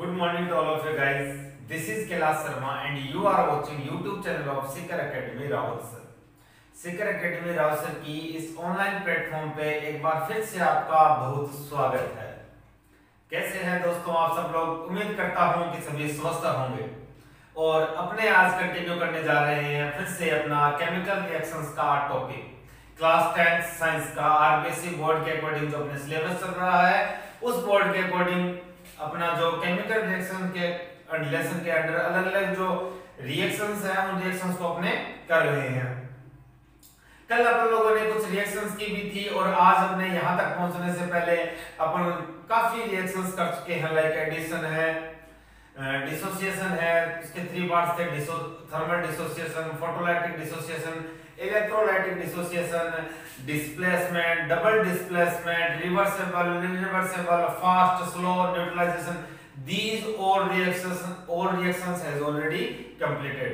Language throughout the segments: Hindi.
Good morning to all of you guys. This is Kailash Sharma and you are watching YouTube channel of Seeker Academy Rahul sir. Seeker Academy Rahul sir की इस ऑनलाइन प्लेटफॉर्म पे एक बार फिर से आपका बहुत स्वागत है। कैसे हैं दोस्तों आप सब लोग? उम्मीद करता हूं कि सभी स्वस्थ होंगे और अपने आज कंटिन्यू करने जा रहे हैं फिर से अपना केमिकल रिएक्शंस का टॉपिक क्लास 10 साइंस का आरबीएसई बोर्ड के अकॉर्डिंग जो अपने सिलेबस चल रहा है उस बोर्ड के अकॉर्डिंग अपना जो केमिकल रिएक्शन के लेसन के अंदर अलग अलग जो रिएक्शंस हैं उन रिएक्शंस को अपने कर रहे हैं। कल अपन लोगों ने कुछ रिएक्शंस की भी थी और आज अपने यहाँ तक पहुंचने से पहले अपन काफी रिएक्शंस कर चुके हैं। लाइक एडिशन है, डिसोसिएशन है, उसके 3 पार्ट्स थे, thermal dissociation, photolytic dissociation, electrolytic dissociation, displacement, double displacement, reversible, fast, slow, neutralisation. These all reactions has already completed.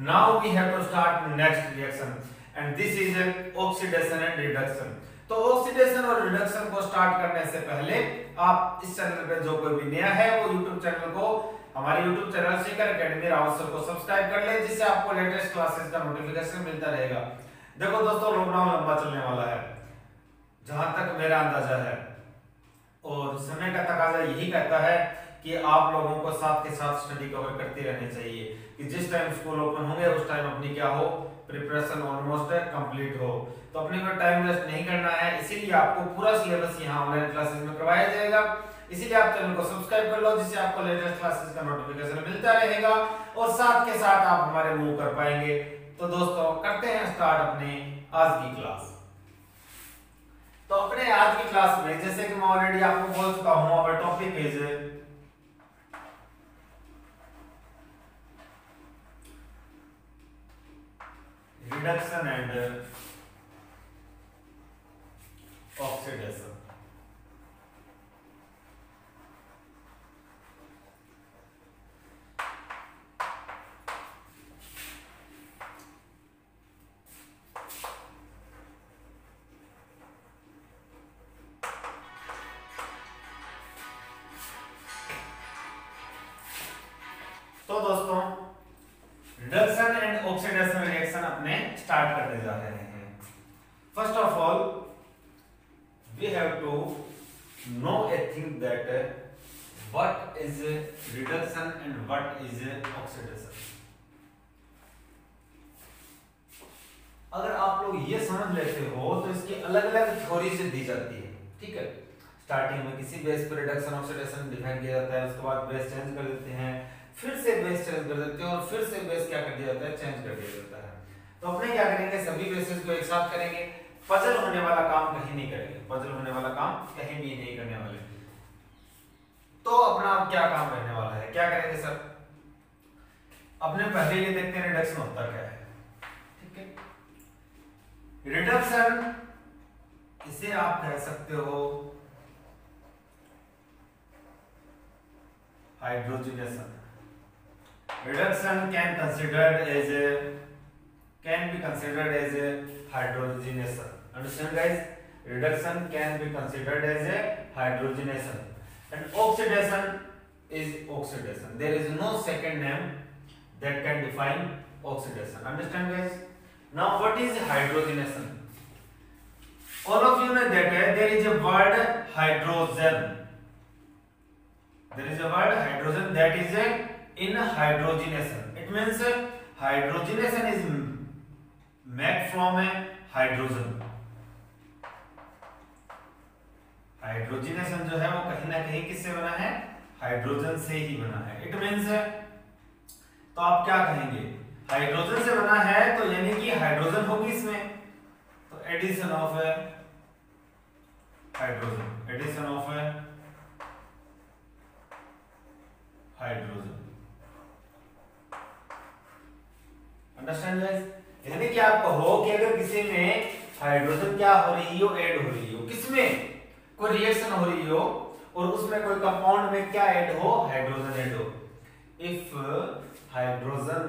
Now we have to start next reaction, and this is oxidation and reduction. तो ऑक्सीडेशन और रिडक्शन को स्टार्ट करने से पहले आप इस चैनल पे जो कोई भी नया है वो YouTube चैनल को हमारे YouTube channel Sikar academy Rawat sir को सब्सक्राइब कर ले, जिससे आपको लेटेस्ट क्लासेस का नोटिफिकेशन मिलता रहेगा। देखो दोस्तों, लॉकडाउन लंबा चलने वाला है जहां तक मेरा अंदाजा है, और समय का तकाजा यही कहता है कि आप लोगों को साथ के साथ स्टडी कवर करती रहनी चाहिए कि जिस टाइम स्कूल ओपन होंगे उस टाइम अपनी क्या हो, प्रिपरेशन ऑलमोस्ट कंप्लीट हो। तो अपने को टाइम वेस्ट नहीं करना है, इसीलिए आपको पूरा सिलेबस यहाँ ऑनलाइन क्लासेस में करवाया जाएगा। इसीलिए आप चैनल को सब्सक्राइब कर लो, जिससे आपको लेटेस्ट क्लासेस का नोटिफिकेशन मिलता रहेगा और साथ के साथ आप हमारे मूव कर पाएंगे। तो दोस्तों करते हैं स्टार्ट अपने आज की क्लास। तो अपने आज की क्लास में जैसे कि मैं ऑलरेडी आपको बोल चुका हूं, our topic is reduction and oxidation. तो दोस्तों रिडक्शन एंड ऑक्सीडेशन रिएक्शन अपने स्टार्ट करने जा रहे हैं। First of all we have to know a thing that what is reduction and what is oxidation. अगर आप लोग ये समझ लेते हो तो इसकी अलग अलग थ्योरी से दी जाती है, ठीक है। स्टार्टिंग में किसी बेस पर रिडक्शन ऑक्सीडेशन डिफाइन किया जाता है, उसके बाद बेस चेंज कर देते हैं, फिर से बेस चेंज कर देते हैं और फिर से बेस क्या कर दिया जाता है, चेंज कर दिया जाता है। तो अपने क्या करेंगे, सभी बेसिस को एक साथ करेंगे, पजल होने वाला काम कहीं नहीं करेंगे, पजल होने वाला काम कहीं भी नहीं करने वाले। तो अपना अब क्या काम रहने वाला है, क्या करेंगे सर? अपने पहले ये देखते हैं रिडक्शन होता क्या है, ठीक है। रिडक्शन इसे आप कह सकते हो hydrogenation. Reduction can be considered as a hydrogenation. Understand guys? Reduction can be considered as a hydrogenation, and oxidation is oxidation. There is no second name that can define oxidation. Understand guys? Now what is hydrogenation? All of you know that there is a word hydrogen. There is a word hydrogen that is a in hydrogenation. It means hydrogenation is made from a hydrogen. Hydrogenation जो है वो कहीं ना कहीं किससे बना है, हाइड्रोजन से ही बना है। इट मीन्स तो आप क्या कहेंगे, हाइड्रोजन से बना है तो यानी कि हाइड्रोजन होगी इसमें, तो addition of hydrogen, addition of hydrogen. Understand guys? यानी कि आप कहो कि अगर किसी में हाइड्रोजन क्या हो रही हो, ऐड हो रही हो, किसमें कोई रिएक्शन हो रही हो और उसमें कोई कंपाउंड में क्या ऐड हो, हाइड्रोजन ऐड हो। If hydrogen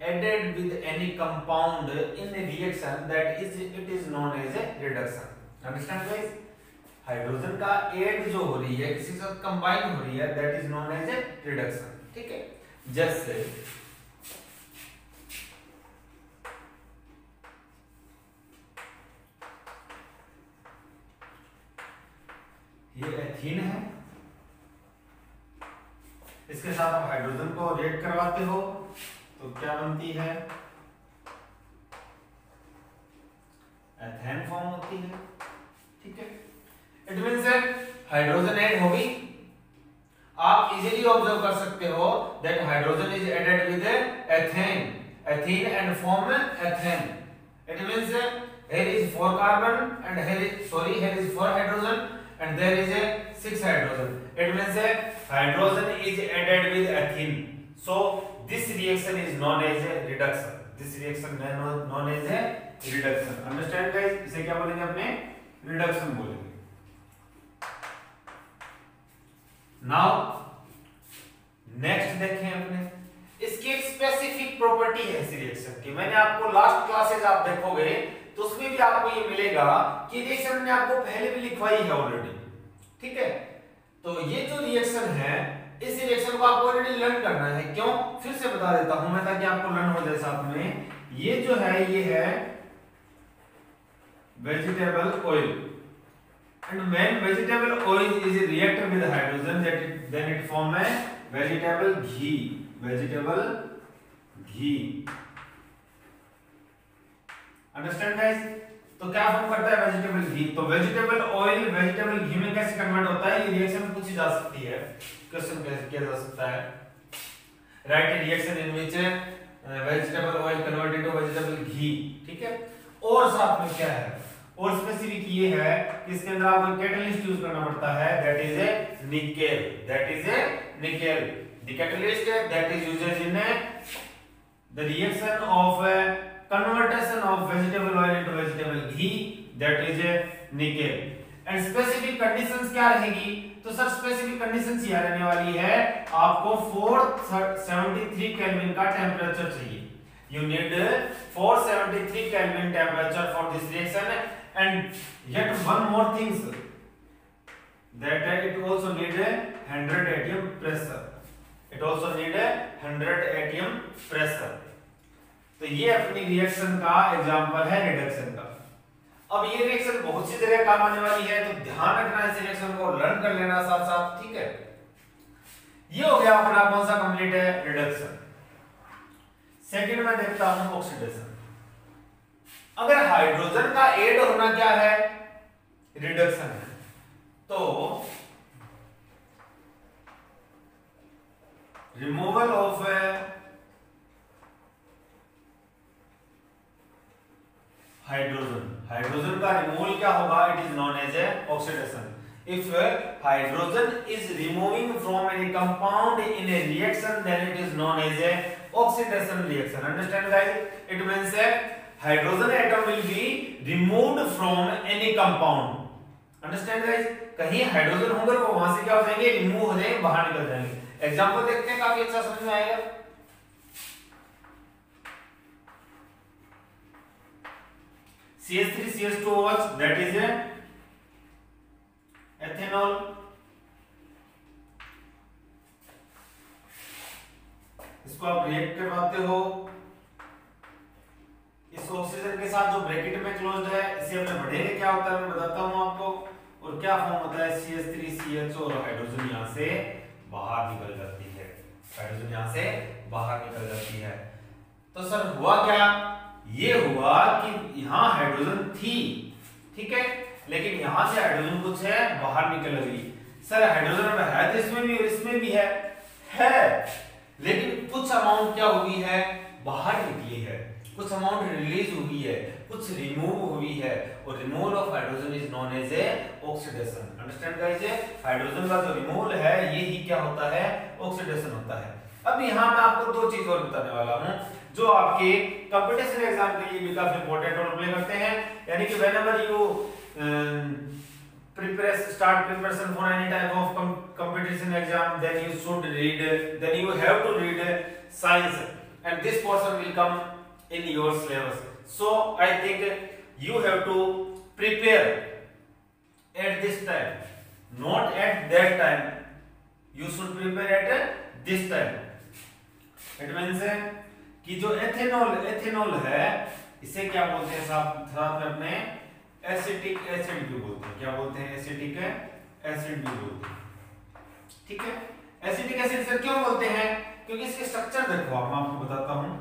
added with any compound in a reaction that is it is known as a reduction. Understand guys? Hydrogen का एड जो हो रही है, किसी के साथ कंबाइन हो रही है, that is known as a reduction. ठीक है, जैसे ये एथीन है, इसके साथ आप हाइड्रोजन को रिएक्ट करवाते हो तो क्या बनती है, एथेन फॉर्म होती है। ठीक है, इट मींस हाइड्रोजन ऐड होगी। आप इजीली ऑब्जर्व कर सकते हो that hydrogen is added with ethane, ethene and form ethane. It means here is 4 carbon and here is 4 hydrogen and there is a 6 hydrogen. It means hydrogen is added with ethene. So this reaction is known as a reduction. This reaction is known as a reduction. Understand guys? इसे क्या बोलेंगे अपने? Reduction बोलेंगे. Now next देखें अपने, इसकी एक स्पेसिफिक प्रॉपर्टी है इस रिएक्शन की। मैंने आपको लास्ट क्लासेज आप देखोगे तो उसमें भी आपको ये मिलेगा कि रिएक्शन मैंने आपको पहले भी लिखवाई है ऑलरेडी। ठीक है, तो ये जो रिएक्शन है, इस रिएक्शन को आपको ऑलरेडी लर्न करना है। क्यों? फिर से बता देता हूं मैं ताकि आपको लर्न हो जाए साथ में। ये जो है ये है vegetable oil and when vegetable oil is react with hydrogen then it form a vegetable ghee. Vegetable ghee, understand guys? तो क्या फॉर्म करता है वेजिटेबल घी? तो वेजिटेबल ऑयल वेजिटेबल घी में कैसे कन्वर्ट होता है, ये रिएक्शन पूछी जा सकती है, क्वेश्चन किया जा सकता है। Right, reaction in which vegetable oil converted to vegetable ghee. ठीक है, और साथ में क्या है, और स्पेसिफिक ये है कि इसके अंदर आपको कैटलिस्ट यूज करना पड़ता है, that is a nickel. That is a nickel. The catalyst that is used in the reaction of conversion of vegetable oil into vegetable ghee, that is a nickel. And specific conditions क्या रहेगी? तो सर स्पेसिफिक कंडीशंस ये रहने वाली है, आपको 473 केल्विन का टेम्परेचर चाहिए। You need 473 Kelvin temperature for this reaction, and yet one more things that it also need 100 atm pressure. It also need 100 atm pressure. तो ये अपनी रिएक्शन का एग्जांपल है रिडक्शन का। अब ये रिएक्शन बहुत सी जगह काम आने वाली है, तो ध्यान रखना इस रिएक्शन को, लर्न कर लेना साथ साथ। ठीक है, ये हो गया अपना कौन सा कंप्लीट है, रिडक्शन। सेकंड में देखता हूं ऑक्सीडेशन। अगर हाइड्रोजन का ऐड होना क्या है, रिडक्शन है, तो रिमूवल ऑफ हाइड्रोजन का रिमूवल क्या होगा, it is known as a oxidation. If hydrogen is removing from any compound in a reaction then it is known as a oxidation reaction. Understand guys? It means hydrogen atom will be removed from any compound. Understand guys? कहीं हाइड्रोजन होंगे वो वहां से क्या हो जाएंगे, रिमूव हो जाएंगे, बाहर निकल जाएंगे। एग्जांपल देखते हैं, काफी अच्छा समझ में आएगा। CH3CH2OH that is a ethanol। इसको आप रिएक्ट करवाते हो इस ऑक्सीजन के साथ जो ब्रैकेट में क्लोज्ड है, इसे अपने बढ़ेंगे क्या होता है मैं बताता हूं आपको। और क्या फॉर्म होता है, CH3CH और हाइड्रोजन यहां से बाहर निकल जाती है, हाइड्रोजन यहां से बाहर निकल जाती है। तो सर हुआ क्या, ये हुआ कि यहां हाइड्रोजन थी, ठीक है, लेकिन यहां से हाइड्रोजन कुछ है बाहर निकल गई। सर हाइड्रोजन में है तो इसमें भी और इसमें भी है, लेकिन कुछ अमाउंट क्या हुई है, बाहर निकली है, कुछ अमाउंट रिलीज हुई है, कुछ रिमूव हुई है, और removal of hydrogen is known as a oxidation. Understand guys? Hydrogen का जो रिमूवल है ये ही क्या होता है, ऑक्सीडेशन होता है। अब यहां मैं आपको दो चीज और बताने वाला हूं जो आपके कंपटीशन एग्जाम के लिए भी काफी इंपॉर्टेंट रोल प्ले करते हैं। यानी कि whenever you start preparation for any type of competition exam, then you have to read science, and this portion will come in your syllabus. So I think you have to prepare at this time, not at that time. You should prepare at this time. It means कि जो एथेनॉल है इसे क्या बोलते हैं साथ में अपने एसिटिक एसिड भी बोलते हैं। क्या बोलते हैं? एसिटिक एसिड भी बोलते हैं। ठीक है, एसिटिक एसिड सर क्यों बोलते हैं? क्योंकि इसके स्ट्रक्चर देखो आप, मैं आपको बताता हूं।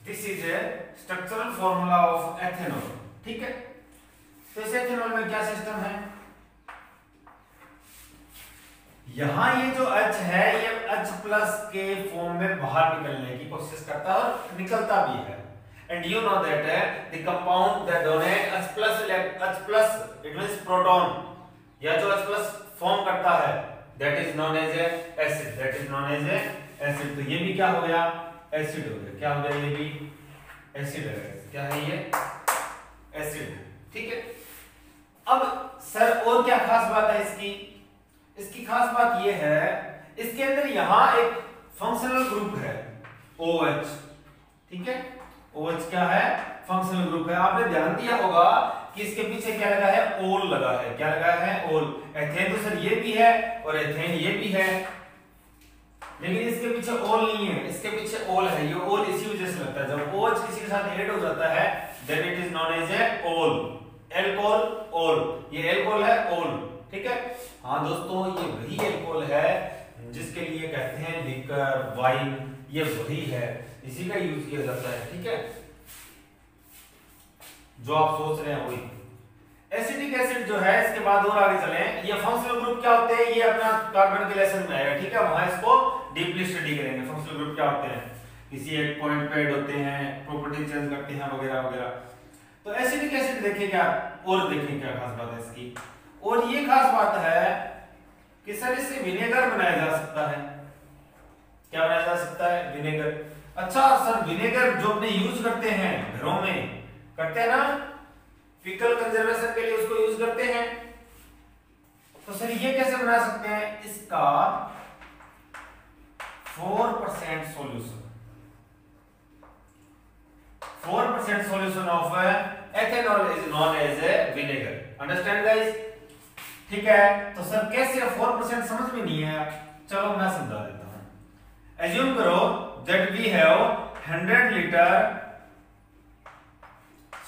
This is a structural formula of ethanol. ठीक है, तो इस एथेनॉल में क्या सिस्टम है? यहां ये जो H है ये H प्लस के फॉर्म में बाहर निकलने की कोशिश करता है और निकलता भी है। And you know that the compound that donate H plus it means proton, या जो H प्लस फॉर्म करता है that is known as acid, that is known as acid. तो ये भी क्या हो गया? एसिड हो गया। क्या हो गया? ये भी एसिड है। क्या है ये? एसिड। ठीक है, अब सर और क्या खास बात है इसकी? इसकी खास बात ये है इसके अंदर यहां एक फंक्शनल ग्रुप है OH। ठीक है, OH क्या है? फंक्शनल ग्रुप है। आपने ध्यान दिया होगा कि इसके पीछे क्या लगा है? ओल लगा है। क्या लगा है? ओल। एथेन तो सर ये भी है और एथेन ये भी है, लेकिन इसके पीछे ओल नहीं है, इसके पीछे ओल है। ये ओल इसी वजह से लगता है, जब OH किसी के साथ ऐड हो जाता है then it is known as a ol. Alcohol ओल, ये एल्कोहल है ओल। ठीक है, हाँ दोस्तों ये वही एल्कोहल है जिसके लिए कहते हैं लिकर, वाइन, ये वही है, इसी का यूज किया जाता है। ठीक है, जो आप सोच रहे हैं वही। एसिटिक एसिड जो है, इसके बाद और आगे चलें, ये फंक्शनल ग्रुप क्या होते हैं ये अपना कार्बन के लेसन में आएगा। ठीक है, वहां इसको डीपली स्टडी करेंगे फंक्शनल ग्रुप क्या होते हैं, किसी एक पॉइंट पे ऐड होते हैं, प्रॉपर्टी चेंज करते हैं वगैरह वगैरह। तो एसिटिक एसिड देखिए क्या, और देखिए क्या खास बात है इसकी। और ये खास बात है कि सर इससे विनेगर बनाया जा सकता है। क्या बनाया जा सकता है? विनेगर। अच्छा सर, विनेगर जो अपने यूज करते हैं घरों में, करते हैं ना, पिकल कंजर्वेशन के लिए उसको यूज करते हैं। तो सर ये कैसे बना सकते हैं? इसका 4% solution, 4% solution of ethanol is known as a vinegar. Understand guys? ठीक है, तो सर कैसे 4% समझ में नहीं है, चलो मैं समझा देता हूं। एज्यूम करो that we have 100 litre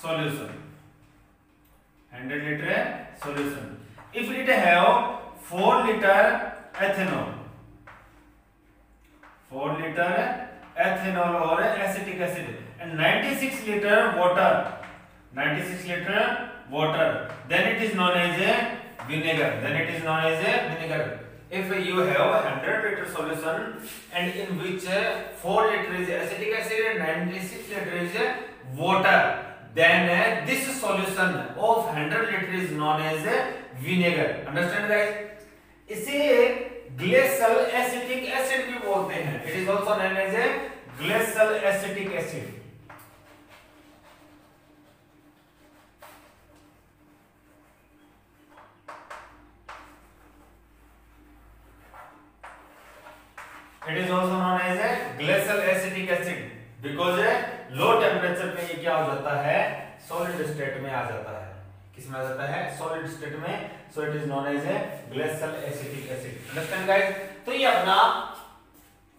solution, 100 litre solution. If it have 4 litre ethanol, 4 litre ethanol और acetic acid and 96 litre water, 96 litre water, then it is known as a vinegar, then it is known as a vinegar. If you have 100 liter solution and in which 4 liter is acetic acid and 96 liter is water, then this solution of 100 liter is known as a vinegar. Understand guys? इसे glacial acetic acid भी बोलते हैं। It is also known as a glacial acetic acid. It is also known as a glacial acetic acid because low temperature पे ये क्या हो जाता है? सॉलिड स्टेट में आ जाता है। किस में आ जाता है? सॉलिड स्टेट में। So it is known as a glacial acetic acid. Understand guys? तो ये अपना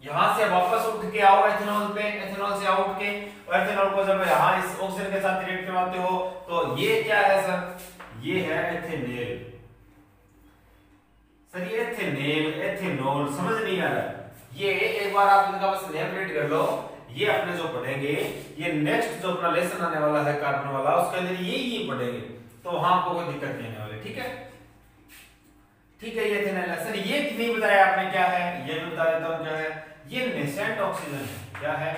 यहां से वापस उठ के आओ एथेनॉल पे, एथेनॉल से आउट के, और एथेनॉल को जब यहां इस ऑक्सीजन के साथ रिएक्ट करवाते हो तो ये क्या है सर? ये है एथेनेल। सर ये एथेनेल, एथेनॉल समझ नहीं आ रहा। ये एक बार आप इनका बस नेम रीड कर लो, ये अपने जो पढ़ेंगे, ये नेक्स्ट जो अपना लेसन आने वाला है कार्बन वाला, उसके अंदर ये पढ़ेंगे, तो वहां आपको कोई दिक्कत नहीं आने वाली। ठीक है, ठीक है, ये एथेनॉल है। सर ये नहीं बताया आपने क्या है, ये भी बता देता हूं क्या है। ये नेसेंट ऑक्सीजन है। क्या है?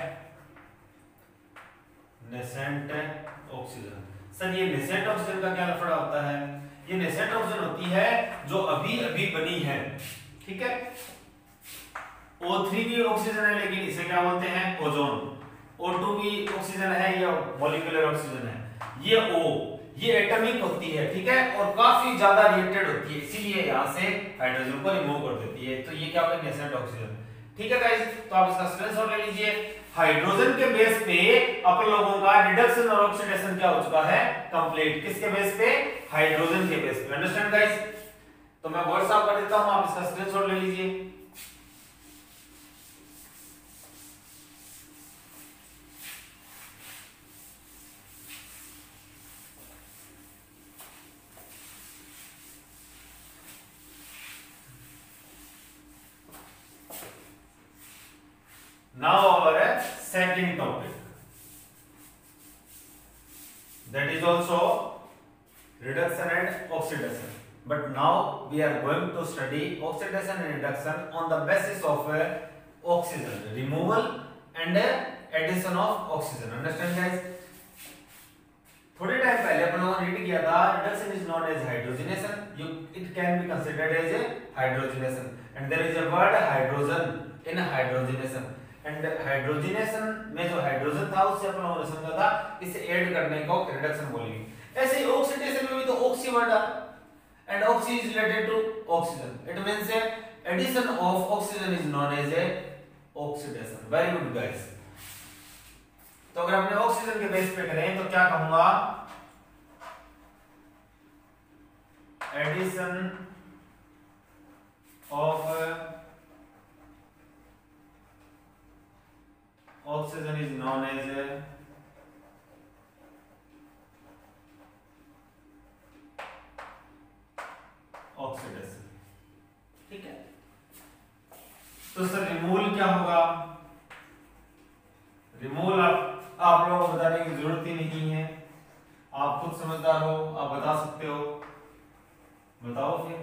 Nascent oxygen. सर ये नेसेंट ऑक्सीजन का क्या लफड़ा होता है? ये नेसेंट ऑक्सीजन होती है जो अभी अभी बनी है। ठीक है, O3 भी ऑक्सीजन है लेकिन इसे क्या बोलते हैं? ओजोन। O2 भी ऑक्सीजन है, ये मॉलिक्यूलर ऑक्सीजन है। ये O, ये एटॉमिक होती है, ठीक है, और काफी ज्यादा रिएक्टेड होती है, इसीलिए यहाँ से हाइड्रोजन को रिमूव कर देती है। तो ये क्या होगा, नेसेंट ऑक्सीजन। ठीक है गाइस, तो आप इसका स्क्रीनशॉट ले लीजिए। हाइड्रोजन के बेस पे अपन लोगों का रिडक्शन और ऑक्सीडेशन क्या हो चुका है, कंप्लीट। किसके बेस पे, हाइड्रोजन के बेस पे। Understand guys? तो मैं वर्ड साफ कर देता हूं, आप इसका स्क्रीनशॉट ले लीजिए। Now our second topic, that is also reduction and oxidation, but now we are going to study oxidation and reduction on the basis of oxygen removal and addition of oxygen. Understand guys? थोड़े टाइम पहले अपन लोगों ने रीड किया था, reduction is known as hydrogenation. It can be considered as a hydrogenation, and there is a word hydrogen in hydrogenation. And hydrogenation में जो हाइड्रोजन था उससे अपन लोगों ने समझा था इसे ऐड करने को रिडक्शन बोलेंगे। ऐसे ही ऑक्सीडेशन में भी तो ऑक्सी वर्ड आ, and oxy is related to oxygen, it means addition of oxygen is known as a oxidation. Very good guys. तो अगर हमने ऑक्सीजन के बेस पे करें तो क्या कहूंगा, addition of oxygen is known as oxidation। ठीक है, तो सर रिमूवल क्या होगा? रिमूवल आप लोगों को बताने की जरूरत ही नहीं है, आप खुद समझदार हो, आप बता सकते हो, बताओ फिर।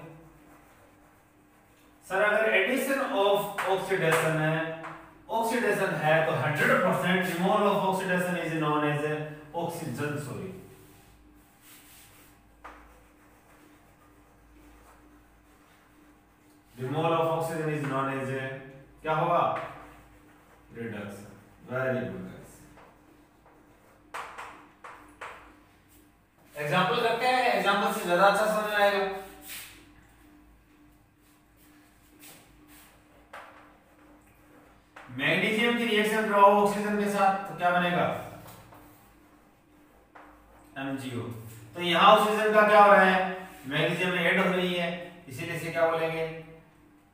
सर अगर एडिशन ऑफ ऑक्सीडेशन है, ऑक्सीडेशन है तो 100% removal of oxidation is known as oxygen. Sorry, removal of oxygen is known as क्या होगा, reduction. Very good guys. Example करते हैं, एग्जांपल से ज्यादा अच्छा समझ में आएगा। मैग्नीशियम की रिएक्शन कराओ ऑक्सीजन के साथ तो क्या बनेगा, MgO। तो यहां ऑक्सीजन का क्या हो रहा है, मैग्नीशियम में ऐड हो रही है, इसीलिए इसे क्या बोलेंगे,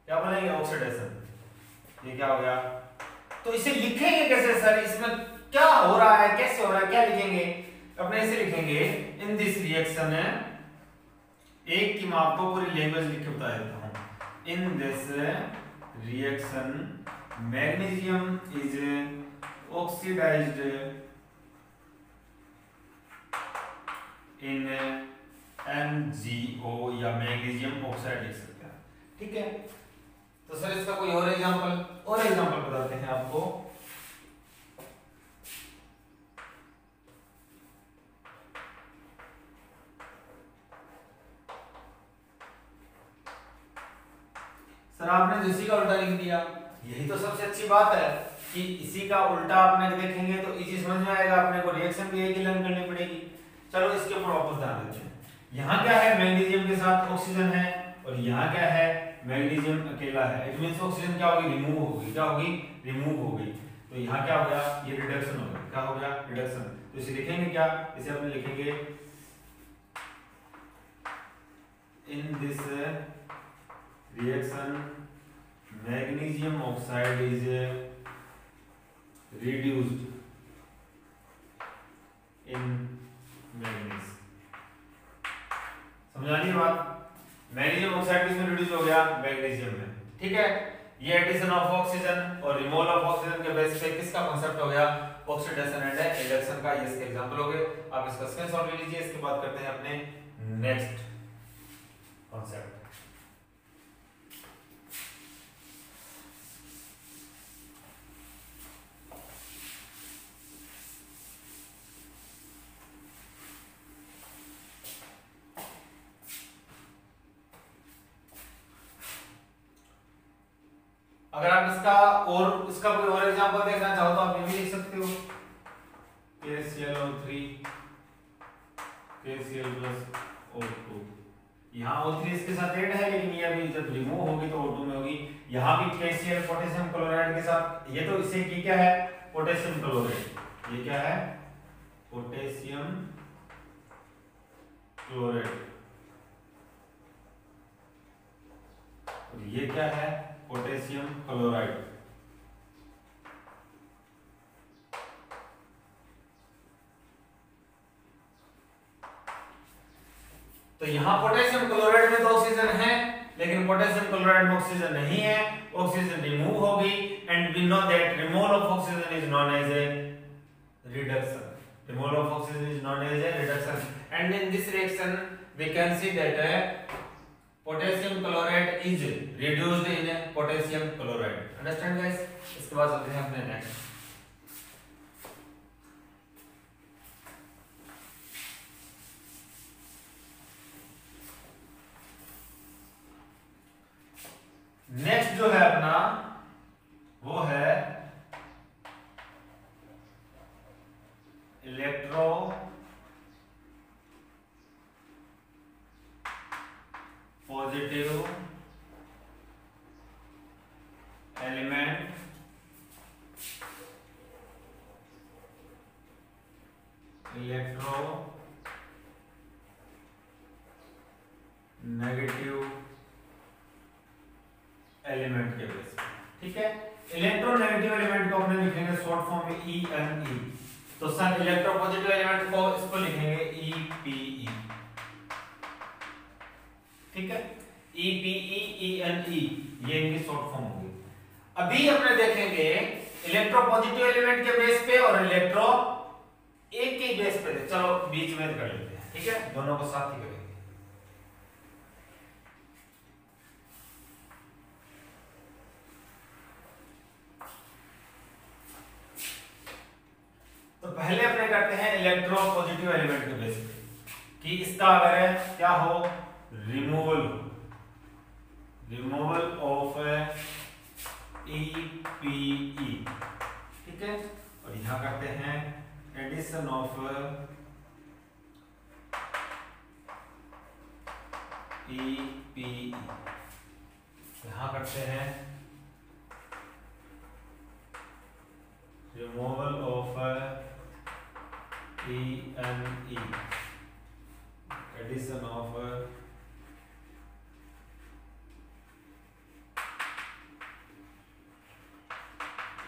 क्या बोलेंगे, ऑक्सीडेशन। ये क्या हो गया? तो इसे लिखेंगे कैसे सर, इसमें क्या हो रहा है, कैसे हो रहा है, क्या लिखेंगे? अपने इसे लिखेंगे इन दिस रिएक्शन, एक की मैं आपको पूरी लैंग्वेज लिख के बता देता हूं। इन this reaction magnesium is oxidized in MgO या मैग्नीशियम ऑक्साइड लिख सकते हैं। ठीक है, तो सर इसका कोई और एग्जांपल बताते हैं आपको। सर आपने तो इसी का उल्टा लिख दिया, यही तो सबसे अच्छी बात है कि इसी का उल्टा आपने देखेंगे तो इजी समझ में आएगा, अपने को रिएक्शन भी एक ही लर्न करनी पड़ेगी। चलो इसके ऊपर वापस ध्यान देते हैं। यहाँ क्या है, मैग्नीशियम के साथ ऑक्सीजन है, और यहाँ क्या है, मैग्नीशियम अकेला है। इट मींस ऑक्सीजन क्या होगी, रिमूव होगी। क्या होगी, रिमूव हो गई। तो यहाँ क्या हो गया, ये रिडक्शन हो गया। क्या हो गया, रिडक्शन। तो इसे लिखेंगे क्या, इसे अपने लिखेंगे इन this reaction magnesium oxide is reduced in manganese। समझानी बात, मैग्नीशियम ऑक्साइड किसमें रिड्यूस हो गया, मैग्नीशियम में। ठीक है, ये एडिशन ऑफ ऑक्सीजन और रिमूवल ऑफ ऑक्सीजन के बेस पे किसका कांसेप्ट हो गया, ऑक्सीडेशन एंड रिडक्शन का। ये इसके एग्जांपल हो गए। आप इसका स्क्रीनशॉट ले लीजिए। इसके बाद करते हैं अपने नेक्स्ट कांसेप्ट। अगर आप इसका कोई और एग्जांपल देखना चाहो तो आप ये भी लिख सकते हो, KClO3 KClO3 KCl plus O2। यहाँ O3 इसके साथ ऐड है, लेकिन ये अभी जब रिमूव होगी तो O2 में होगी। यहाँ भी KCl पोटेशियम क्लोराइड के साथ, ये तो इसे की क्या है, पोटेशियम क्लोराइड। ये क्या है, पोटेशियम क्लोराइड। और ये क्या है, पोटेशियम क्लोराइड। तो यहां पोटेशियम क्लोराइड में तो ऑक्सीजन है, लेकिन पोटेशियम क्लोराइड में ऑक्सीजन नहीं है, ऑक्सीजन रिमूव होगी। And we know that removal of oxygen is known as a reduction. Removal of oxygen is known as a reduction. And in this reaction we can see that potassium chloride is reduced in potassium chloride. Understand guys? इसके बाद चलते हैं अपने नेक्स्ट। नेक्स्ट जो है अपना वो है electro positive element electro negative element के बेस पे। ठीक है, इलेक्ट्रोनेगेटिव एलिमेंट को अपने लिखेंगे शॉर्ट फॉर्म में ENE। तो सर इलेक्ट्रोपॉजिटिव एलिमेंट को इसको लिखेंगे EPE। ठीक है, EPE ENE ये इनकी शॉर्ट फॉर्म होगी। अभी अपने देखेंगे इलेक्ट्रोपॉजिटिव एलिमेंट के बेस पे और इलेक्ट्रो एक के बेस पे। चलो बीच में कर लेते हैं, ठीक है, दोनों को साथ ही करेंगे। तो पहले अपने करते हैं इलेक्ट्रो पॉजिटिव एलिमेंट के बेस पे कि इसका अगर क्या हो, रिमूवल ऑफ EPE। ठीक है, और यहां करते हैं एडिशन ऑफ EPE। यहां करते हैं removal of ENE, addition of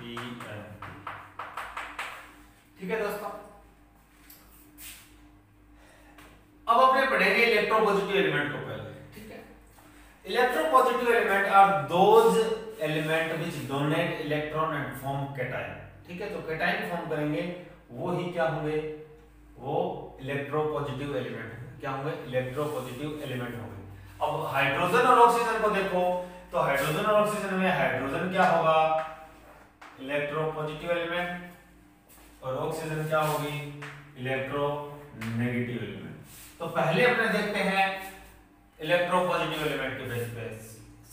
ENE। ठीक है दोस्तों, अब अपने पढ़ेंगे इलेक्ट्रोपॉजिटिव एलिमेंट को पहले। ठीक है, electropositive element are those elements which donate electron and form cation. ठीक है, तो कैटायन फॉर्म करेंगे वो ही क्या होंगे, वो इलेक्ट्रोपॉजिटिव एलिमेंट। क्या होंगे, इलेक्ट्रोपॉजिटिव एलिमेंट होंगे। अब हाइड्रोजन और ऑक्सीजन को देखो, तो हाइड्रोजन और ऑक्सीजन में हाइड्रोजन क्या होगा, इलेक्ट्रोपॉजिटिव एलिमेंट, और ऑक्सीजन क्या होगी, इलेक्ट्रोनेगेटिव एलिमेंट। तो पहले अपने देखते हैं इलेक्ट्रोपॉजिटिव एलिमेंट के बेस पे।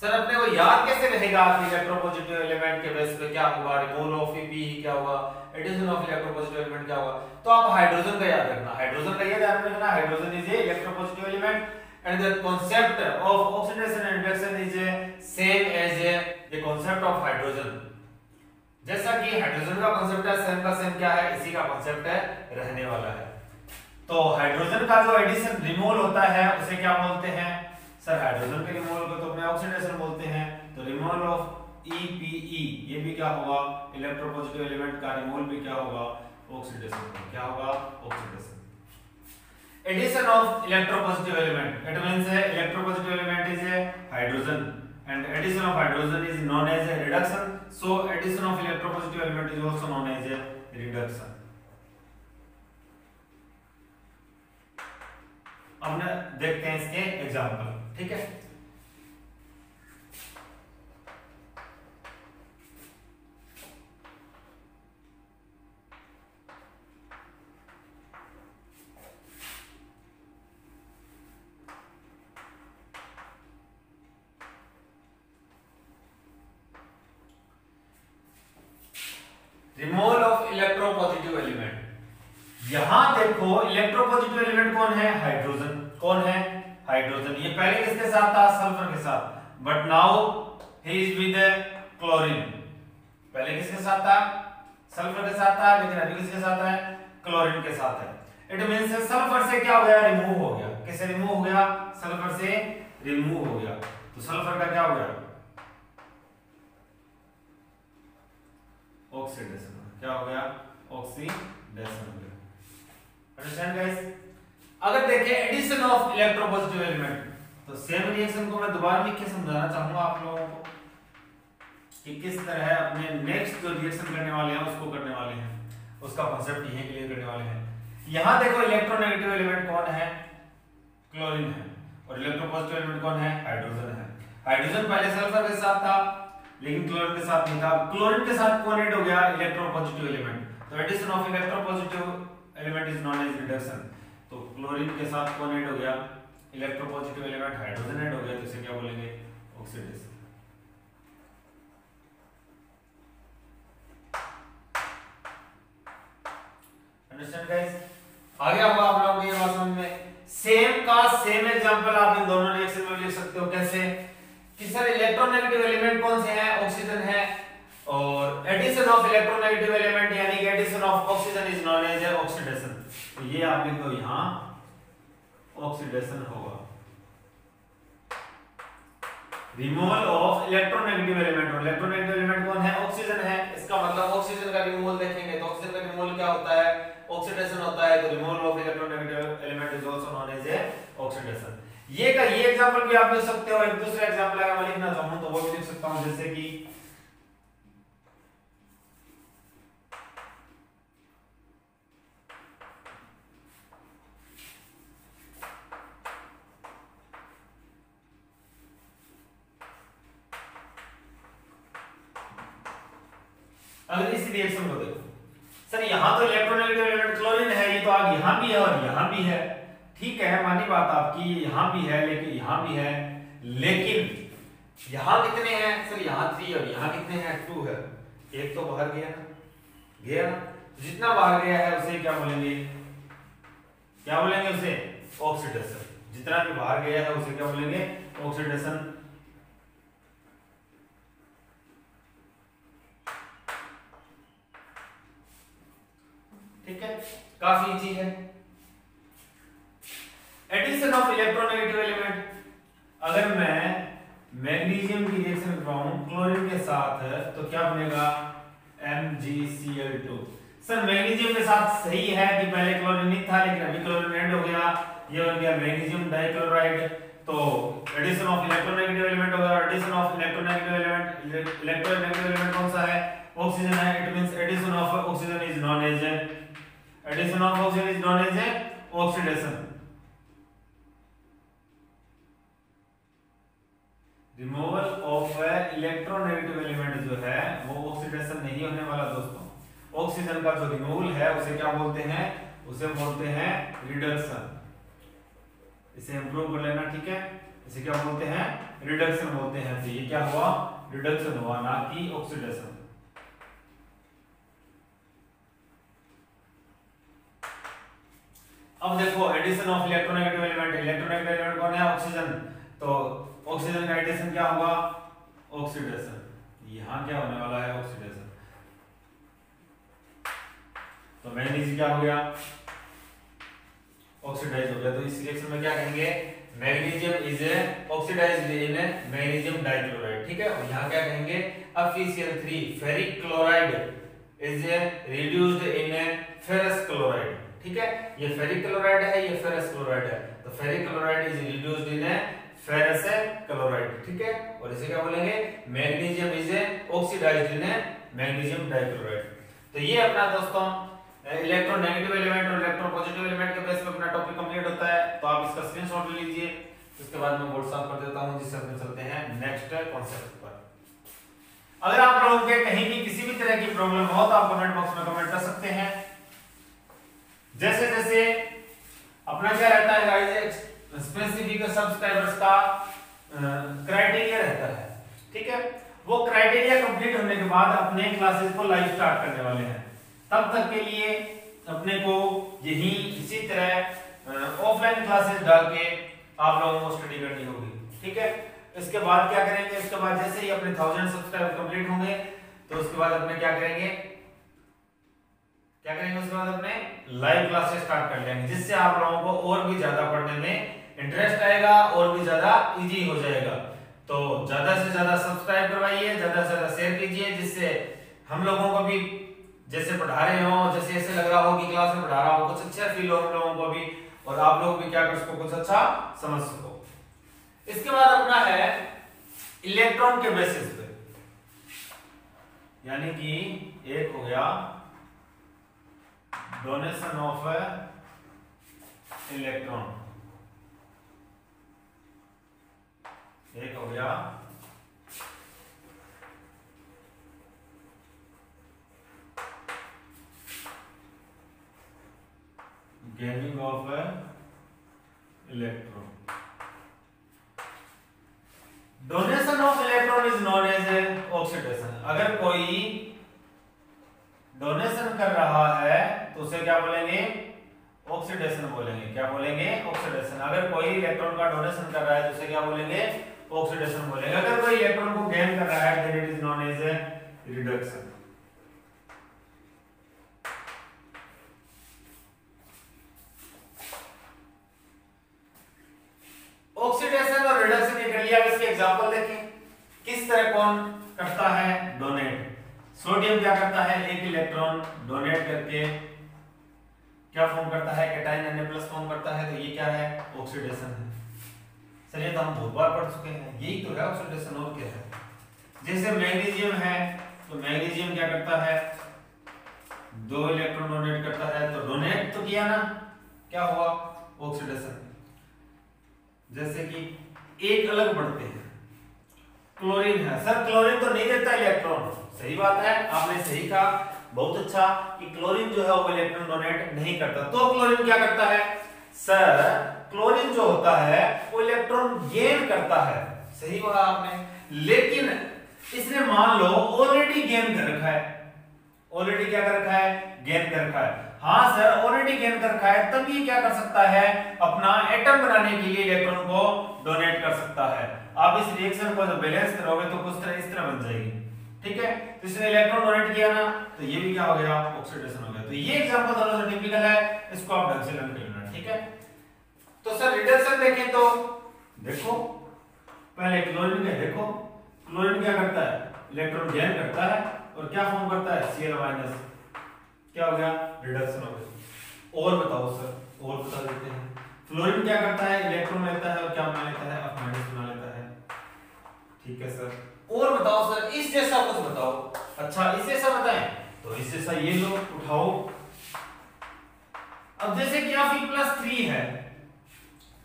सर अपने को याद कैसे रहेगा कि इलेक्ट्रोपॉजिटिव एलिमेंट के बेस पे क्या होगा, रिमूवल ऑफ EPE क्या होगा, एडिशन ऑफ इलेक्ट्रोपॉजिटिव एलिमेंट क्या होगा। तो आप हाइड्रोजन का याद रखना, हाइड्रोजन का याद रखना, hydrogen is a electropositive element and the concept of oxidation and reduction is same as the concept of hydrogen. जैसा कि हाइड्रोजन का कांसेप्ट है, सेम का सेम क्या है, इसी का कांसेप्ट है, रहने वाला है। तो हाइड्रोजन का जो एडिशन रिमूवल होता है उसे क्या बोलते हैं, सर हाइड्रोजन के रिमूवल को तो अपने ऑक्सीडेशन बोलते हैं। तो रिमूवल ऑफ EPE ये भी क्या होगा, इलेक्ट्रोपॉजिटिव एलिमेंट का रिमूवल भी क्या होगा, ऑक्सीडेशन। क्या होगा, oxidation. Addition of electropositive element, it means electropositive element is a hydrogen and addition of hydrogen is known as a reduction. So addition of electropositive element is also known as a reduction. अब ना देखते हैं इसके एग्जांपल। ठीक है, removal of electropositive element, यहां देखो इलेक्ट्रोपॉजिटिव एलिमेंट कौन है, हाइड्रोजन। कौन है, हाइड्रोजन। ये पहले किसके साथ था, सल्फर के साथ, but now he is with chlorine. पहले किसके साथ था, सल्फर के साथ था, लेकिन अभी किसके साथ है, क्लोरीन के साथ है। इट मींस सल्फर से क्या हो गया, रिमूव हो गया। किससे रिमूव हो गया, सल्फर से रिमूव हो गया। तो सल्फर का क्या हो गया, ऑक्सीडेशन। क्या हो गया, ऑक्सीडेशन हो गया। Understand guys. अगर देखें एडिशन ऑफ इलेक्ट्रोपॉजिटिव एलिमेंट, तो सेम रिएक्शन को मैं दोबारा लिख के समझाना चाहूंगा आप लोगों को कि किस तरह अपने नेक्स्ट जो रिएक्शन करने वाले हैं उसको करने वाले हैं, उसका कांसेप्ट यही क्लियर करने वाले हैं। यहां देखो इलेक्ट्रोनेगेटिव एलिमेंट कौन है, क्लोरीन है, और इलेक्ट्रोपॉजिटिव एलिमेंट कौन है, हाइड्रोजन है। हाइड्रोजन पहले सल्फर के साथ था, लेकिन क्लोरीन के साथ नहीं था। क्लोरीन के साथ कौन ऐड हो गया, इलेक्ट्रोपॉजिटिव एलिमेंट। तो addition of electropositive element is known as reduction. तो क्लोरीन के साथ कौन ऐड हो गया, इलेक्ट्रोपॉजिटिव एलिमेंट हाइड्रोजन ऐड हो गया, तो इसे क्या बोलेंगे, ऑक्सीडेशन। Understand guys. आगे होगा आप लोगों को ये बात समझ में। सेम का सेम एग्जांपल आप इन दोनों रिएक्शन में लिख सकते हो। कैसे कि सर इलेक्ट्रोनेगेटिव एलिमेंट कौन से हैं, ऑक्सीजन है, और एडिशन ऑफ इलेक्ट्रोनेगेटिव एलिमेंट यानी कि addition of oxygen is known as oxidation. तो ये आप लिख दो, यहां ऑक्सीडेशन होगा। रिमूवल ऑफ इलेक्ट्रोनेगेटिव एलिमेंट, और इलेक्ट्रोनेगेटिव एलिमेंट कौन है, ऑक्सीजन है। इसका मतलब ऑक्सीजन का रिमूवल देखेंगे तो ऑक्सीजन का रिमूवल क्या होता है, ऑक्सीडेशन होता है। तो removal of electronegative element is also known as oxidation. ये एग्जांपल भी आप लिख सकते हो। एक दूसरा एग्जांपल अगर मैं लिखना चाहूं तो वो भी लिख सकता हूं, जैसे कि अगर इस रिएक्शन को देखो, सर यहां तो इलेक्ट्रोनेगेटिव एलिमेंट क्लोरीन है, ये तो आग यहां भी है और यहां भी है। ठीक है, मानी बात आपकी, यहां भी है लेकिन यहां भी है, लेकिन यहां कितने हैं, सर यहां 3 और यहां कितने हैं, 2 है। एक तो बाहर गया ना, गया ना, जितना बाहर गया है उसे क्या बोलेंगे, क्या बोलेंगे उसे, ऑक्सीडेशन। जितना भी बाहर गया है उसे क्या बोलेंगे, ऑक्सीडेशन। ठीक है, काफी इजी है। एडिशन ऑफ इलेक्ट्रोनेगेटिव एलिमेंट, अगर मैं मैग्नीशियम की रिएक्शन करवाऊं क्लोरीन के साथ तो क्या बनेगा, MgCl2। सर मैग्नीशियम के साथ सही है कि पहले क्लोरीन नहीं था लेकिन अभी क्लोरीन ऐड हो गया, ये बन गया मैग्नीशियम डाइक्लोराइड। तो एडिशन ऑफ इलेक्ट्रोनेगेटिव एलिमेंट होगा। एडिशन ऑफ इलेक्ट्रोनेगेटिव एलिमेंट कौन सा है, ऑक्सीजन है। It means addition of oxygen is known as oxidation. Removal of electronegative element जो है वो ऑक्सीडेशन नहीं होने वाला दोस्तों। ऑक्सीजन का जो रिमूवल है उसे क्या बोलते हैं, उसे बोलते हैं रिडक्शन। इसे इंप्रूव कर लेना, ठीक है। इसे क्या बोलते हैं, रिडक्शन बोलते हैं। तो ये क्या हुआ, रिडक्शन हुआ, ना कि ऑक्सीडेशन। अब देखो addition of electronegative element, electronegative element कौन है, ऑक्सीजन। तो ऑक्सीजन का एडिशन क्या होगा, ऑक्सीडेशन। यहां क्या होने वाला है, ऑक्सीडेशन। तो मैग्नीशियम क्या हो गया, ऑक्सीडाइज हो गया। तो इस रिएक्शन में क्या कहेंगे, magnesium is oxidised in magnesium dichloride, ठीक है। और यहां क्या कहेंगे, FeCl3 ferric chloride is reduced in ferrous chloride, ठीक है। ये फेरिक क्लोराइड है, ये फेरस क्लोराइड है। तो ferric chloride is reduced in ferrous chloride, ठीक है। और इसे क्या बोलेंगे, magnesium is oxidised in magnesium dichloride. तो ये अपना दोस्तों इलेक्ट्रोनेगेटिव एलिमेंट और इलेक्ट्रोपॉजिटिव एलिमेंट के बेस पे अपना टॉपिक कंप्लीट होता है। तो आप इसका स्क्रीनशॉट ले लीजिए, उसके बाद मैं बोर्ड साफ कर देता हूं, जिससे अपन चलते हैं नेक्स्ट कॉन्सेप्ट पर। अगर आप लोगों के कहीं भी किसी भी तरह की प्रॉब्लम हो तो आप कमेंट बॉक्स में कमेंट कर सकते हैं। जैसे जैसे अपना क्या रहता है गाइस, स्पेसिफिक सब्सक्राइबर्स का क्राइटेरिया रहता है, ठीक है। वो क्राइटेरिया कंप्लीट होने के बाद अपने क्लासेस को लाइव स्टार्ट करने वाले हैं। तब तक के लिए अपने को यही इसी तरह ऑफलाइन क्लासेस डाल के आप लोगों को स्टडी करनी होगी, ठीक है। इसके बाद क्या करेंगे, इसके बाद जैसे ही अपने 1000 सब्सक्राइबर कंप्लीट होंगे तो उसके बाद अपने क्या करेंगे उसके बाद अपने लाइव क्लासेस स्टार्ट कर लेंगे, जिससे आप लोगों को और भी ज्यादा पढ़ने में इंटरेस्ट आएगा और भी ज्यादा इजी हो जाएगा। तो ज्यादा से ज्यादा सब्सक्राइब करवाइए, ज्यादा से ज्यादा शेयर कीजिए, जिससे हम लोगों को भी जैसे पढ़ा रहे हो, जैसे ऐसे लग रहा हो कि क्लास में पढ़ा रहा हो, कुछ अच्छा फील हो हम लोगों को भी, और आप लोग भी क्या कर सको, कुछ अच्छा समझ सको। इसके बाद अपना है इलेक्ट्रॉन के बेसिस पे, यानी कि एक हो गया डोनेशन ऑफ इलेक्ट्रॉन, एक हो गया gaining of electron. Donation of electron is known as oxidation. अगर कोई डोनेशन कर रहा है तो उसे क्या बोलेंगे, ऑक्सीडेशन बोलेंगे। क्या बोलेंगे, ऑक्सीडेशन। अगर कोई इलेक्ट्रॉन का डोनेशन कर रहा है तो उसे क्या बोलेंगे, ऑक्सीडेशन बोलेंगे। अगर कोई इलेक्ट्रॉन को गेन कर रहा है then it is known as reduction. Oxidation और रिडक्शन ये कर लिया। इसके एग्जांपल देखें किस तरह कौन करता है, डोनेट। सोडियम क्या करता है, एक इलेक्ट्रॉन डोनेट करके क्या फॉर्म करता है, कैटायन Na+ फॉर्म करता है। तो ये क्या है, ऑक्सीडेशन है। चलिए तो हम बहुत बार पढ़ चुके हैं, यही तो है ऑक्सीडेशन, और क्या है। जैसे मैग्नीशियम है तो मैग्नीशियम क्या करता है, 2 इलेक्ट्रॉन डोनेट करता है। तो डोनेट तो किया ना, क्या हुआ, ऑक्सीडेशन। जैसे कि एक अलग बढ़ते हैं, क्लोरीन है। सर क्लोरीन तो नहीं देता इलेक्ट्रॉन, सही बात है, आपने सही कहा, बहुत अच्छा, कि क्लोरीन जो है वो इलेक्ट्रॉन डोनेट नहीं करता। तो क्लोरीन क्या करता है, सर क्लोरीन जो होता है वो इलेक्ट्रॉन गेन करता है, सही बोला आपने। लेकिन इसने मान लो ऑलरेडी गेन कर रखा है, ऑलरेडी क्या कर रखा है, गेन कर रखा है। हाँ सर ऑलरेडी गेन कर रखा है, तब ये क्या कर सकता है, अपना एटम बनाने के लिए इलेक्ट्रॉन को डोनेट कर सकता है। आप इस रिएक्शन को जब बैलेंस करोगे तो कुछ तरह इस तरह बन जाएगी, ठीक है। तो इसने इलेक्ट्रॉन डोनेट किया ना, तो ये भी क्या हो गया, ऑक्सीडेशन हो गया। तो ये एग्जांपल थोड़ा सा टिपिकल है, इसको आप ढंग से लर्न कर लेना, ठीक है। तो सर रिडक्शन देखें तो देखो पहले क्लोरीन में, देखो क्लोरीन क्या करता है, इलेक्ट्रॉन गेन करता है और क्या फॉर्म करता है, Cl-, क्या हो गया, रिडक्शन हो गया। और बताओ सर, और बता देते हैं। फ्लोरीन क्या करता है, इलेक्ट्रॉन लेता है और क्या बना लेता है, माइनस बना लेता है, ठीक है सर। और बताओ सर, इस जैसा कुछ बताओ। अच्छा इस जैसा बताएं, तो इस जैसा ये लो उठाओ। अब जैसे कि Fe+3 है,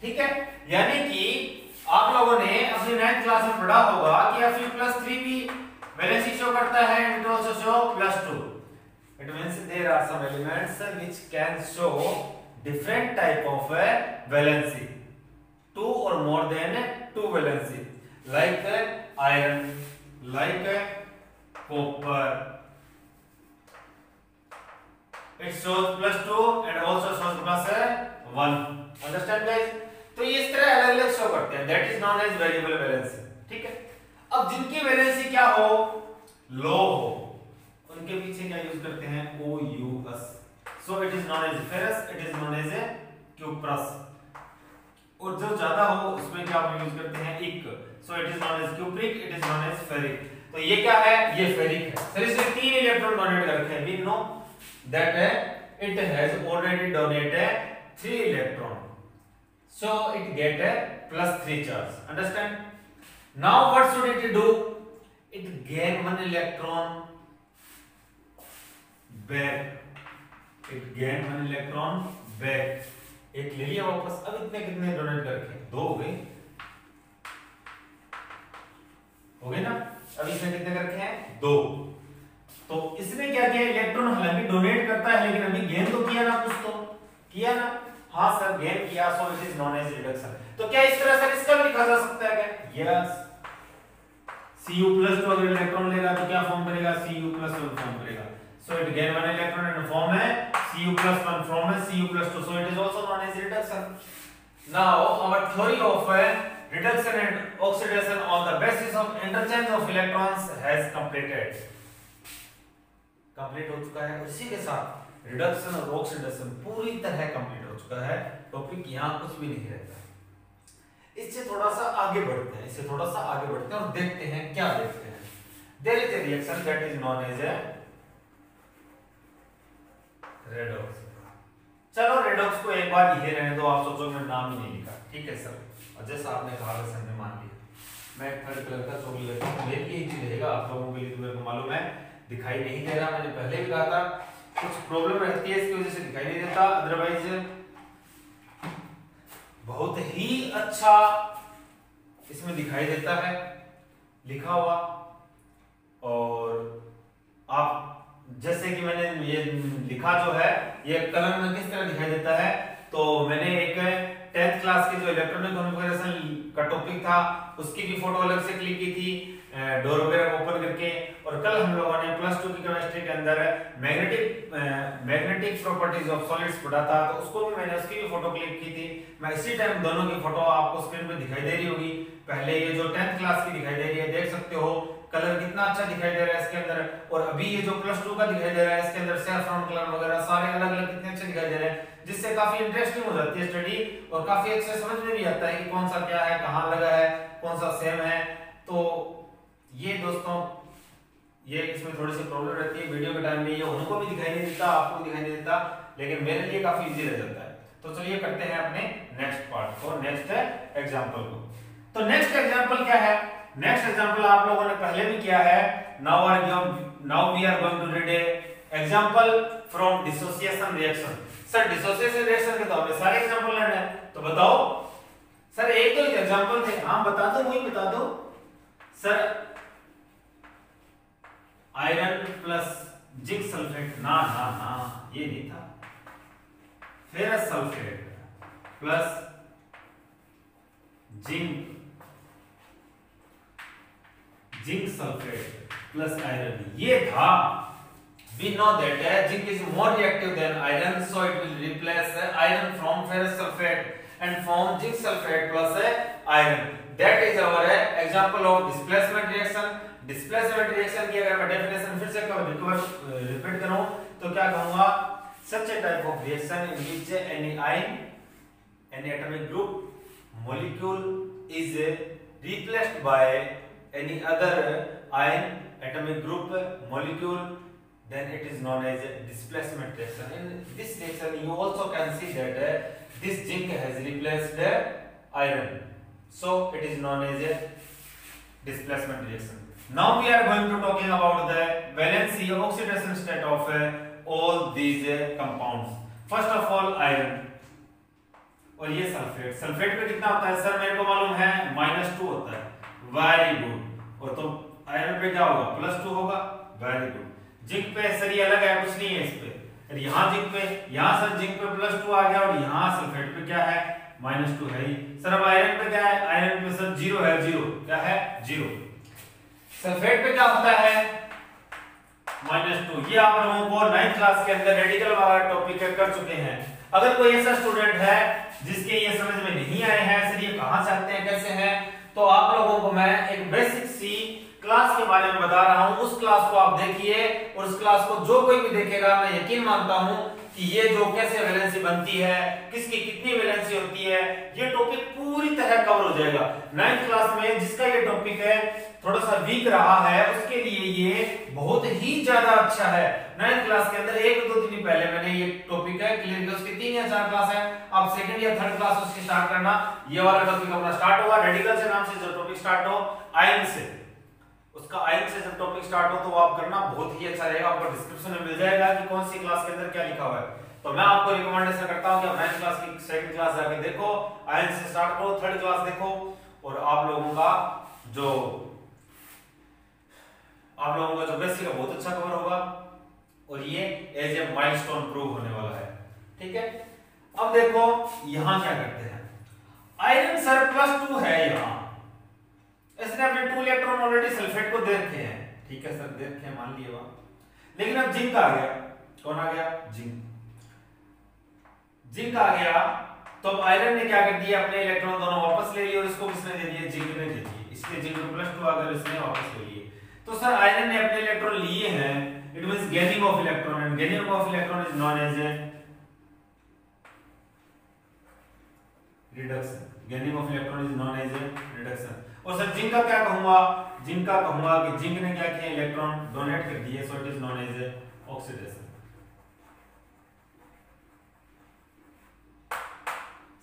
ठीक है, यानी कि आप लोगों ने अपनी 9th क्लास में पढ़ा होगा कि Fe+3 भी वैलेंसी शो करता है, and it also show +2. It means there are some elements which can show different type of valency, 2 or more than 2 valency, like iron, like copper. It shows +2 and also shows +1. Understand guys? तो ये इस तरह अलग अलग शो करते हैं, that is known as variable valency, ठीक है। अब जिनकी वैलेंसी क्या हो, लो हो, उनके पीछे क्या यूज करते हैं, OUS. So it is known as ferrous, it is known as cuprous. और जो ज्यादा हो उसमें क्या हम यूज करते हैं, इक. So it is known as cupric, it is known as ferric. तो ये क्या है, ये फेरिक है। सर इसने 3 इलेक्ट्रॉन डोनेट कर रखे हैं, we know that it has already donated 3 electron. So it get a +3 charge. Understand? Now what should it do? It gain 1 electron back. It gain 1 electron back. एक ले लिया वापस। अब इतने कितने डोनेट करके 2 हो गए, हो गए ना। अब इसने कितने करके हैं, 2। तो इसने क्या किया, इलेक्ट्रॉन हालांकि डोनेट करता है लेकिन अभी गेन तो किया ना, कुछ तो किया ना। हाँ सर गेन किया, so it is known as reduction. तो क्या इस तरह से इसका भी लिखा जा सकता है क्या, यस। Cu+ अगर इलेक्ट्रॉन लेगा तो क्या फॉर्म करेगा, Cu+1 फॉर्म करेगा। So it gain 1 electron and form है Cu+1 from a Cu+2, so it is also known as reduction. Now our theory of reduction and oxidation on the basis of interchange of electrons has completed. Complete हो चुका है। इसी के साथ रिडक्शन और ऑक्सीडेशन पूरी तरह कंप्लीट हो चुका है। टॉपिक यहाँ कुछ भी नहीं रहता। इससे थोड़ा सा आगे बढ़ते हैं और देखते हैं क्या देखते हैं। There is a reaction that is known as a redox. चलो रेडॉक्स को एक बार ये रहने दो, आप सोचो मैं नाम ही नहीं लिखा, ठीक है सर। और जैसा आपने कहा वैसे हमने मान लिया। मैं थर्ड कलर का चॉकलेट लेता हूं, मेरे लिए इजी रहेगा, आप लोगों के लिए तो मेरे को मालूम है दिखाई नहीं दे रहा। मैंने पहले भी कहा था कुछ प्रॉब्लम रहती है इसकी वजह से दिखाई नहीं देता, अदरवाइज बहुत ही अच्छा इसमें दिखाई देता है लिखा हुआ। और आप जैसे कि मैंने ये लिखा जो है ये कलर में किस तरह दिखाई देता है, तो मैंने एक 10th क्लास के जो इलेक्ट्रॉनिक कॉन्फ़िगरेशन का टॉपिक था उसकी भी फोटो अलग से क्लिक की थी डोर वगैरह ओपन करके। और कल हम लोगों ने +2 की केमिस्ट्री के अंदर मैग्नेटिक प्रॉपर्टीज ऑफ सॉलिड्स पढ़ा था, तो उसको भी मैंने उसकी भी फोटो क्लिक की थी। मैं इसी टाइम दोनों की फोटो आपको स्क्रीन पे दिखाई दे रही होगी। पहले ये जो 10th क्लास की दिखाई दे रही है, देख सकते हो कलर कितना अच्छा दिखाई दे रहा है इसके अंदर। और अभी ये जो +2 का दिखाई दे रहा है इसके अंदर सैफरॉन कलर वगैरह सारे अलग अलग कितने अच्छे दिखाई दे रहे हैं, जिससे काफी इंटरेस्टिंग हो जाती है स्टडी और काफी अच्छे समझ में भी आता है कि कौन सा क्या है, कहाँ लगा है, कौन सा सेम है। तो ये दोस्तों ये इसमें थोड़ी सी प्रॉब्लम रहती है वीडियो के टाइम में, ये उनको भी दिखाई नहीं देता, आपको भी दिखाई नहीं देता, लेकिन मेरे लिए काफी इजी रह जाता है। तो चलिए करते हैं अपने नेक्स्ट पार्ट को, नेक्स्ट एग्जांपल को। तो नेक्स्ट एग्जांपल क्या है? नेक्स्ट एग्जांपल आप लोगों ने पहले भी किया है। Now we are going to read a example from dissociation reaction. Sir dissociation reaction के तो आपने सारे एग्जांपल लेने हैं, तो बताओ सर एक तो एग्जांपल थे, हाँ बता दो, वही बता दो sir. Iron plus zinc sulphate, ना ना ना ये नहीं था। Ferrous sulphate plus zinc sulphate plus iron, ये था। We know that zinc is more reactive than iron, so it will replace iron from ferrous sulfate and form zinc sulfate plus iron. That is our example of displacement reaction. Displacement reaction की अगर मैं डेफिनेशन फिर से रिपीट करूं तो क्या कहूंगा? Such a type of reaction in which any ion, any atomic group molecule is replaced by any other ion, atomic group, molecule, then it is known as displacement reaction. In this reaction you also can see that this zinc has replaced iron, so it is known as a displacement reaction. Now we are going to talking about the valency oxidation state of all these compounds. First of all iron, और ये सल्फेट। सल्फेट पे कितना होता है सर? मेरे को मालूम है -2 होता है। Very good. और तो आयरन पे क्या होगा? +2 होगा। Very good. जिंक पे सर ये अलग है, कुछ नहीं है इस पे। और यहाँ जिंक पे, यहाँ सर जिंक पे +2 आ गया और यहाँ सल्फेट पे क्या है? -2 है ही। सर अब आयरन पे क्या है? आयरन पे सर 0 है। 0 क्या है? 0। सल्फेट पे क्या होता है? -2। ये आप लोगों को 9th क्लास के अंदर रेडिकल वाला टॉपिक कर चुके हैं। अगर कोई ऐसा स्टूडेंट है जिसके ये समझ में नहीं आए हैं सर ये कहां से आते हैं, कैसे हैं, तो आप लोगों को मैं एक बेसिक सी क्लास के बारे में बता रहा हूं। उस क्लास को आप देखिए और उस क्लास को जो कोई भी देखेगा, मैं यकीन मानता हूं कि ये जो कैसे वैलेंसी बनती है, किसकी कितनी वैलेंसी होती है, ये टॉपिक पूरी तरह कवर हो जाएगा। 9th क्लास में जिसका ये टॉपिक है थोड़ा सा वीक रहा है उसके लिए ये बहुत ही ज्यादा अच्छा है। 9th क्लास के अंदर 1-2 दिन पहले मैंने ये टॉपिक है क्लियर किया, उसकी 3 या 4 क्लास है। आप सेकंड या थर्ड क्लास उसकी स्टार्ट करना। ये वाला टॉपिक अपना स्टार्ट होगा रेडिकल से नाम से जो टॉपिक स्टार्ट हो, आयन से, उसका आयन से जब टॉपिक स्टार्ट हो तो वो आप करना, बहुत ही अच्छा रहेगा। आपको डिस्क्रिप्शन में मिल जाएगा कि कौन सी क्लास के अंदर क्या लिखा हुआ है। तो मैं आपको रिकमेंडेशन करता हूं कि आप 9th क्लास की सेकंड क्लास जाके देखो, आयन से स्टार्ट करो, थर्ड क्लास देखो और आप लोगों का जो बेसिक है बहुत अच्छा कवर होगा और ये एज ए माइलस्टोन प्रूव होने वाला है। ठीक है, अब देखो यहां क्या करते हैं। आयरन सर +2 है, यहां इसने अपने 2 इलेक्ट्रॉन ऑलरेडी सल्फेट को दे रखे हैं। ठीक है सर, दे रखे हैं मान लिए वहां, लेकिन अब जिंक आ गया। कौन आ गया? जिंक। जिंक आ गया, तो अब आयरन ने क्या कर दिया, अपने इलेक्ट्रॉन दोनों वापस ले लिए और इसको किसने दे दिए, जिंक ने दे दिए, इसलिए जिंक को +2 अगर इसने वापस ले लिए। तो सर आयरन ने अपने इलेक्ट्रॉन लिए हैं, it means gaining of electron, and gaining of electron is known as a reduction, gaining of electron is known as a reduction. और सर जिंक का क्या कहूंगा, जिंक का कहूंगा कि जिंक ने क्या किया, इलेक्ट्रॉन डोनेट कर दिए, so it is known as a oxidation.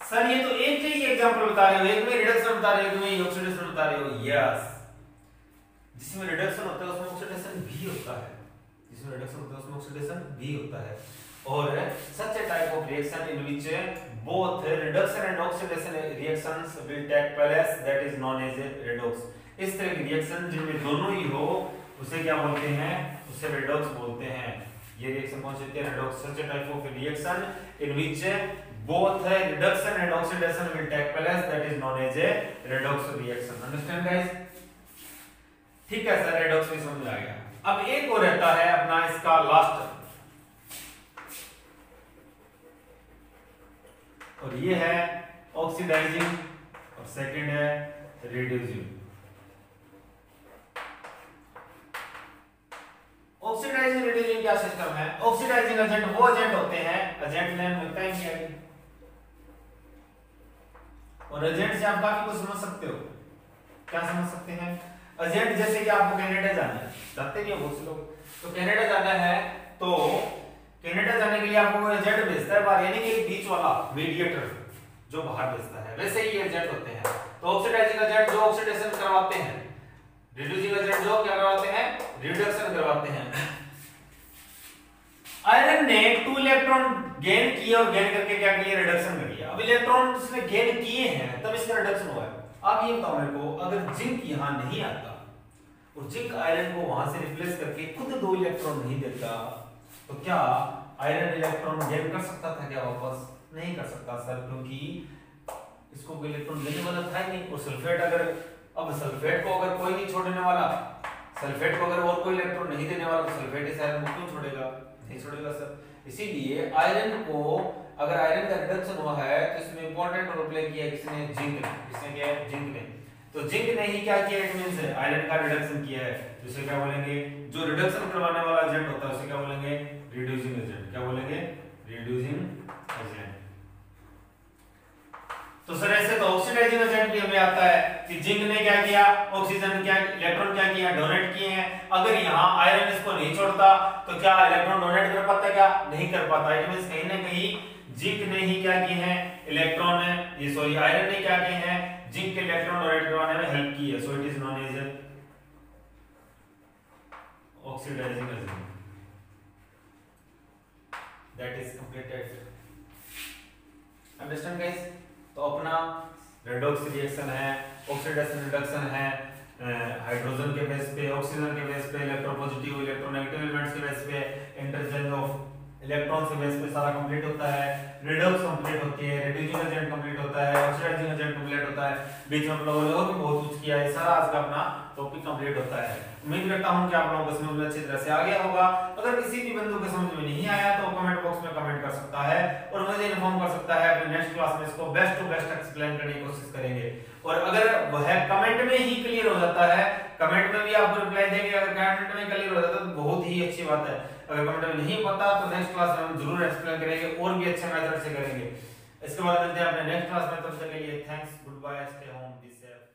Sir ये तो एक ही एग्जांपल बता रहे हो, एक में रिडक्शन बता रहे हो, एक में ऑक्सीडेशन बता रहे हो। यस, जिसमें रिडक्शन होता है उसमें ऑक्सीडेशन भी होता है, जिसमें रिडक्शन होता है उसमें ऑक्सीडेशन भी होता है। और such a type of reaction in which both reduction and oxidation reactions will take place, that is known as a redox। इस तरह की रिएक्शन जिनमें दोनों ही हो उसे क्या बोलते हैं, उसे redox बोलते हैं। ये रिएक्शन कौन सी होती है, redox। such a type of reaction in which both reduction and oxidation will take place, that is known as a redox reaction। understand guys? ठीक है सर, redox भी समझ आ गया। अब एक और रहता है अपना इसका लास्ट, और ये है ऑक्सीडाइजिंग और सेकंड है रिड्यूसिंग। ऑक्सीडाइजिंग रिड्यूसिंग क्या सिस्टम है, ऑक्सीडाइजिंग एजेंट वो एजेंट होते हैं, एजेंट नेम मिलता है क्या है, और एजेंट से आप काफी कुछ समझ सकते हो। क्या समझ सकते हैं, एजेंट जैसे कि आपको कनाडा जाना है, जाते भी हो बहुत से लोग, तो कनाडा जाना है, तो कनाडा जाने के लिए आपको एजेंट भेजता है बाहर, यानी कि बीच वाला मीडिएटर जो बाहर भेजता है, वैसे ही एजेंट होते हैं। तो ऑक्सीडाइजिंग एजेंट जो ऑक्सीडेशन करवाते हैं, रिड्यूसिंग एजेंट जो क्या करवाते हैं, रिडक्शन करवाते हैं। आयरन ने 2 इलेक्ट्रॉन गेन किए और गेन करके क्या किया, रिडक्शन कर लिया। अब इलेक्ट्रॉन इसने गेन किए हैं तब इसका रिडक्शन हुआ है। आप ये बताओ मेरे को, अगर जिंक यहां नहीं आता और जिंक आयरन को वहां से रिप्लेस करके खुद 2 इलेक्ट्रॉन नहीं देता, तो क्या आयरन इलेक्ट्रॉन गेन कर सकता था क्या वापस? नहीं कर सकता सर, क्योंकि इसको कोई इलेक्ट्रॉन देने वाला था ही नहीं। और सल्फेट अगर, अब सल्फेट को अगर कोई नहीं छोड़ने वाला, सल्फेट को अगर और कोई इलेक्ट्रॉन नहीं देने वाला, तो सल्फेट इस आयरन को क्यों छोड़ेगा? नहीं छोड़ेगा सर। इसीलिए आयरन को, अगर आयरन का रिडक्शन हुआ है तो इसमें इंपॉर्टेंट रोल प्ले किया किसने, जिंक ने। किसने किया है? जिंक ने। तो जिंक ने ही क्या किया, इट मींस आयरन का रिडक्शन किया है। तो इसे क्या बोलेंगे, जो रिडक्शन करवाने वाला एजेंट होता है उसे क्या बोलेंगे, रिड्यूसिंग एजेंट। क्या बोलेंगे, रिड्यूसिंग एजेंट। तो सर ऐसे तो ऑक्सीडाइजिंग एजेंट भी हमें आता है कि जिंक ने क्या किया, ऑक्सीजन क्या, इलेक्ट्रॉन क्या किया, डोनेट किए हैं। अगर यहाँ आयरन इसको नहीं छोड़ता तो क्या इलेक्ट्रॉन डोनेट कर पाता है? क्या नहीं कर पाता। इट मींस कहीं ना कहीं जिंक ने ही क्या किए हैं, इलेक्ट्रॉन है, ये सॉरी आयरन ने क्या किए हैं, जिंक के इलेक्ट्रॉन डोनेट करवाने में हेल्प की है। So it is known as oxidising agent. That is completed. Understand guys? तो अपना रेडॉक्स रिएक्शन है, ऑक्सीडेशन रिडक्शन है, हाइड्रोजन के बेस पे, ऑक्सीजन के बेस पे, इलेक्ट्रोपॉजिटिव इलेक्ट्रोनेगेटिव एलिमेंट्स के बेस पे, इंटरचेंज ऑफ इलेक्ट्रॉन के बेस पे सारा कंप्लीट होता है। रिडॉक्स कंप्लीट होती है, रिड्यूसिंग एजेंट कंप्लीट होता है, ऑक्सीडाइजिंग एजेंट कंप्लीट होता है। बीच में हम लोगों ने और भी बहुत कुछ किया है। सारा आज का अपना टॉपिक कंप्लीट होता है। उम्मीद करता हूं कि आप लोगों को समझ में अच्छी तरह से आ गया होगा। अगर किसी भी बंदू के समझ में नहीं आया तो कमेंट बॉक्स में कमेंट कर सकता है और मुझे इन्फॉर्म कर सकता है। अपने नेक्स्ट क्लास में इसको बेस्ट टू बेस्ट एक्सप्लेन करने की कोशिश करेंगे। और अगर वह कमेंट में ही क्लियर हो जाता है, कमेंट में भी आपको रिप्लाई देंगे, अगर कमेंट में क्लियर हो जाता है तो बहुत ही अच्छी बात है। अगर कमेंट में नहीं पता तो नेक्स्ट क्लास में हम जरूर एक्सप्लेन करेंगे और भी अच्छे मेथड से करेंगे। इसके बाद मिलते हैं अपने नेक्स्ट क्लास में। तब तक के लिए thanks, good bye, stay home, be safe.